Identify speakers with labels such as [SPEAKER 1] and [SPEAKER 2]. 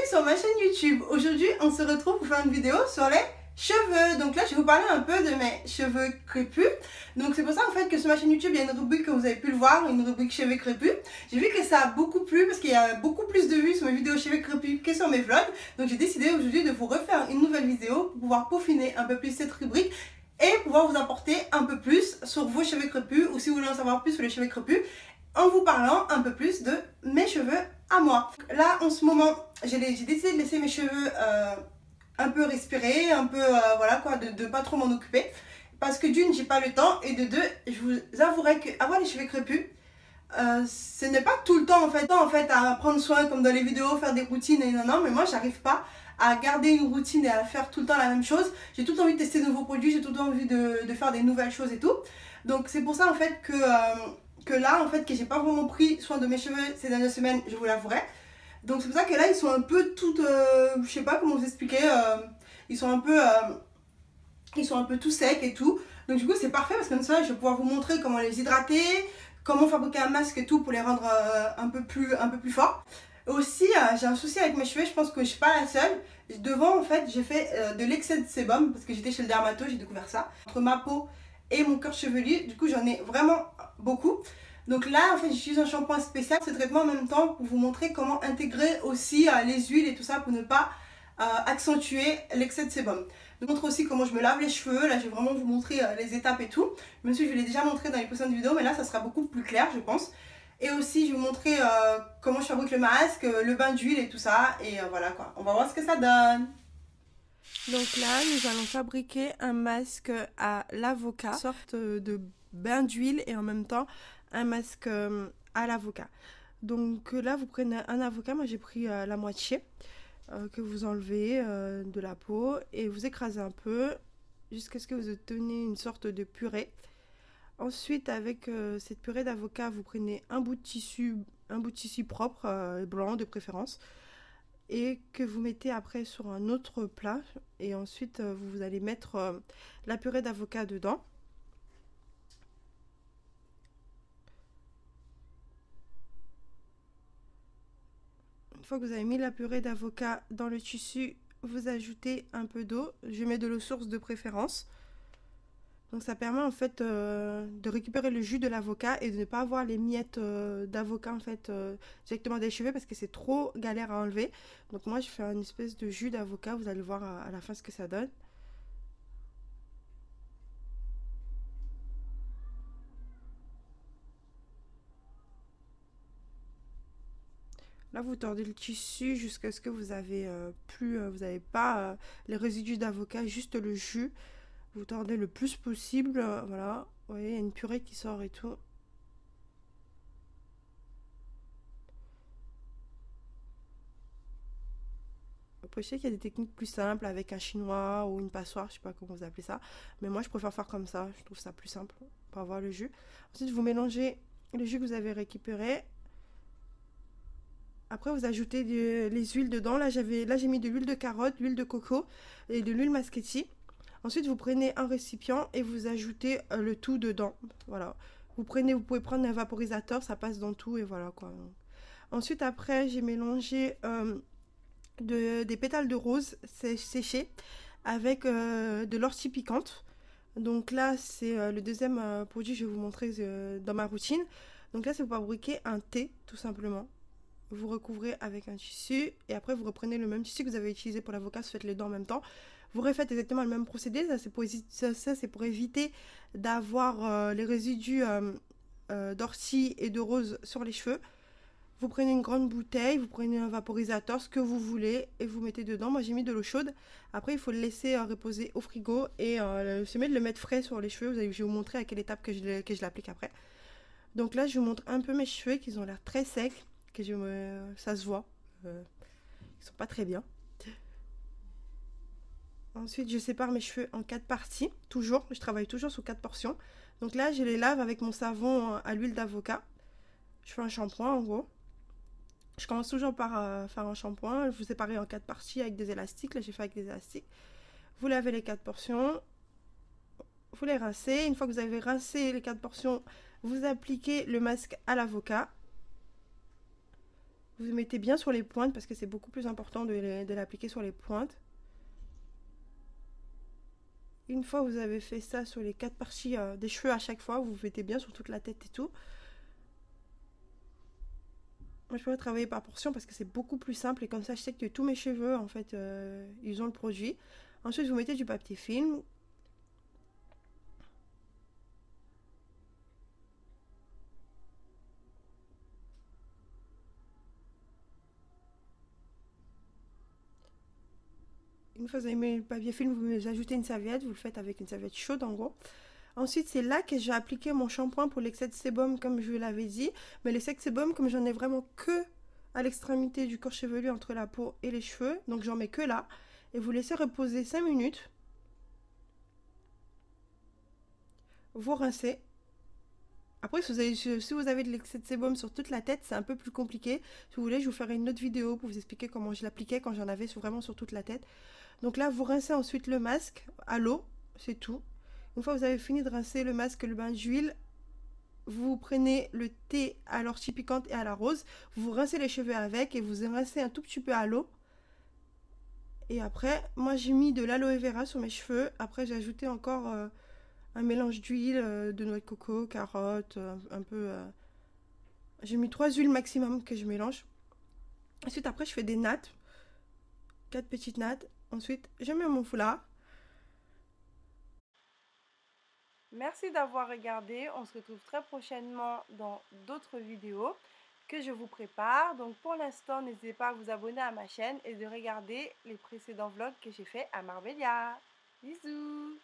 [SPEAKER 1] sur ma chaîne YouTube. Aujourd'hui, on se retrouve pour faire une vidéo sur les cheveux. Donc là, je vais vous parler un peu de mes cheveux crépus. Donc c'est pour ça en fait que sur ma chaîne YouTube, il y a une rubrique que vous avez pu le voir, une rubrique cheveux crépus. J'ai vu que ça a beaucoup plu parce qu'il y a beaucoup plus de vues sur mes vidéos cheveux crépus que sur mes vlogs. Donc j'ai décidé aujourd'hui de vous refaire une nouvelle vidéo pour pouvoir peaufiner un peu plus cette rubrique et pouvoir vous apporter un peu plus sur vos cheveux crépus, ou si vous voulez en savoir plus sur les cheveux crépus, en vous parlant un peu plus de mes cheveux à moi. Là en ce moment j'ai décidé de laisser mes cheveux un peu respirer, un peu voilà quoi, de pas trop m'en occuper, parce que d'une j'ai pas le temps, et de deux je vous avouerai que avoir les cheveux crépus ce n'est pas tout le temps en fait à prendre soin comme dans les vidéos, faire des routines et non, mais moi j'arrive pas à garder une routine et à faire tout le temps la même chose. J'ai tout envie de tester de nouveaux produits, j'ai tout le temps envie de faire des nouvelles choses et tout. Donc c'est pour ça en fait que là en fait que j'ai pas vraiment pris soin de mes cheveux ces dernières semaines, je vous l'avouerai. Donc c'est pour ça que là ils sont un peu toutes, je sais pas comment vous expliquer, ils sont un peu tout secs et tout. Donc du coup c'est parfait parce que comme ça je vais pouvoir vous montrer comment les hydrater, comment fabriquer un masque et tout pour les rendre un peu plus forts. Aussi j'ai un souci avec mes cheveux, je pense que je suis pas la seule. Devant en fait j'ai fait de l'excès de sébum parce que j'étais chez le dermato, j'ai découvert ça. Entre ma peau et mon corps chevelu, du coup j'en ai vraiment beaucoup. Donc là en fait j'utilise un shampoing spécial, ce traitement en même temps pour vous montrer comment intégrer aussi les huiles et tout ça pour ne pas accentuer l'excès de sébum. Je vous montre aussi comment je me lave les cheveux. Là je vais vraiment vous montrer les étapes et tout. Même si je l'ai déjà montré dans les précédentes vidéos, mais là ça sera beaucoup plus clair je pense. Et aussi je vais vous montrer comment je fabrique le masque, le bain d'huile et tout ça. Et voilà quoi, on va voir ce que ça donne. Donc là nous allons fabriquer un masque à l'avocat, une sorte de bain d'huile et en même temps un masque à l'avocat. Donc là vous prenez un avocat, moi j'ai pris la moitié. Que vous enlevez de la peau et vous écrasez un peu jusqu'à ce que vous obteniez une sorte de purée. Ensuite avec cette purée d'avocat vous prenez un bout de tissu propre, blanc de préférence, et que vous mettez après sur un autre plat, et ensuite vous allez mettre la purée d'avocat dedans. Une fois que vous avez mis la purée d'avocat dans le tissu, vous ajoutez un peu d'eau. Je mets de l'eau source de préférence. Donc ça permet en fait de récupérer le jus de l'avocat et de ne pas avoir les miettes d'avocat en fait directement des cheveux parce que c'est trop galère à enlever. Donc moi je fais une espèce de jus d'avocat, vous allez voir à la fin ce que ça donne. Là, vous tordez le tissu jusqu'à ce que vous avez vous n'avez pas les résidus d'avocat, juste le jus. Vous tordez le plus possible, voilà. Vous voyez, il y a une purée qui sort et tout. Après, je sais qu'il y a des techniques plus simples avec un chinois ou une passoire, je sais pas comment vous appelez ça. Mais moi, je préfère faire comme ça, je trouve ça plus simple pour avoir le jus. Ensuite, vous mélangez le jus que vous avez récupéré. Après, vous ajoutez les huiles dedans. Là, j'ai mis de l'huile de carotte, l'huile de coco et de l'huile masquetti. Ensuite, vous prenez un récipient et vous ajoutez le tout dedans. Voilà. Vous pouvez prendre un vaporisateur, ça passe dans tout et voilà quoi. Ensuite, après, j'ai mélangé des pétales de rose séchés avec de l'ortie piquante. Donc là, c'est le deuxième produit que je vais vous montrer dans ma routine. Donc là, c'est pour fabriquer un thé, tout simplement. Vous recouvrez avec un tissu et après vous reprenez le même tissu que vous avez utilisé pour l'avocat, vous faites les deux en même temps. Vous refaites exactement le même procédé, ça c'est pour éviter d'avoir les résidus d'ortie et de rose sur les cheveux. Vous prenez une grande bouteille, vous prenez un vaporisateur, ce que vous voulez, et vous mettez dedans. Moi j'ai mis de l'eau chaude. Après il faut le laisser reposer au frigo et c'est mieux de le mettre frais sur les cheveux. Je vais vous montrer à quelle étape que je l'applique après. Donc là je vous montre un peu mes cheveux qui ont l'air très secs. Ça se voit, ils sont pas très bien. Ensuite je sépare mes cheveux en 4 parties, je travaille toujours sous 4 portions. Donc là je les lave avec mon savon à l'huile d'avocat. Je fais un shampoing en gros. Je commence toujours par faire un shampoing, vous séparez en 4 parties avec des élastiques. Là j'ai fait avec des élastiques. Vous lavez les 4 portions, vous les rincez. Une fois que vous avez rincé les 4 portions, vous appliquez le masque à l'avocat. Vous mettez bien sur les pointes parce que c'est beaucoup plus important de l'appliquer sur les pointes. Une fois vous avez fait ça sur les 4 parties des cheveux à chaque fois, vous mettez bien sur toute la tête et tout. Moi je pourrais travailler par portion parce que c'est beaucoup plus simple et comme ça je sais que tous mes cheveux en fait ils ont le produit. Ensuite vous mettez du papier film. Une fois que vous avez mis le papier film, vous ajoutez une serviette, vous le faites avec une serviette chaude en gros. Ensuite, c'est là que j'ai appliqué mon shampoing pour l'excès de sébum comme je vous l'avais dit. Mais l'excès de sébum, comme j'en ai vraiment que à l'extrémité du corps chevelu entre la peau et les cheveux, donc j'en mets que là. Et vous laissez reposer 5 minutes. Vous rincez. Après, si vous avez de l'excès de sébum sur toute la tête, c'est un peu plus compliqué. Si vous voulez, je vous ferai une autre vidéo pour vous expliquer comment je l'appliquais quand j'en avais vraiment sur toute la tête. Donc là, vous rincez ensuite le masque à l'eau, c'est tout. Une fois que vous avez fini de rincer le masque, le bain d'huile, vous prenez le thé à l'ortie piquante et à la rose, vous rincez les cheveux avec et vous rincez un tout petit peu à l'eau. Et après, moi j'ai mis de l'aloe vera sur mes cheveux. Après, j'ai ajouté encore un mélange d'huile, de noix de coco, carottes, un peu. J'ai mis 3 huiles maximum que je mélange. Ensuite, après, je fais des nattes. 4 petites nattes. Ensuite, je mets mon foulard. Merci d'avoir regardé. On se retrouve très prochainement dans d'autres vidéos que je vous prépare. Donc pour l'instant, n'hésitez pas à vous abonner à ma chaîne et de regarder les précédents vlogs que j'ai fait à Marbella. Bisous!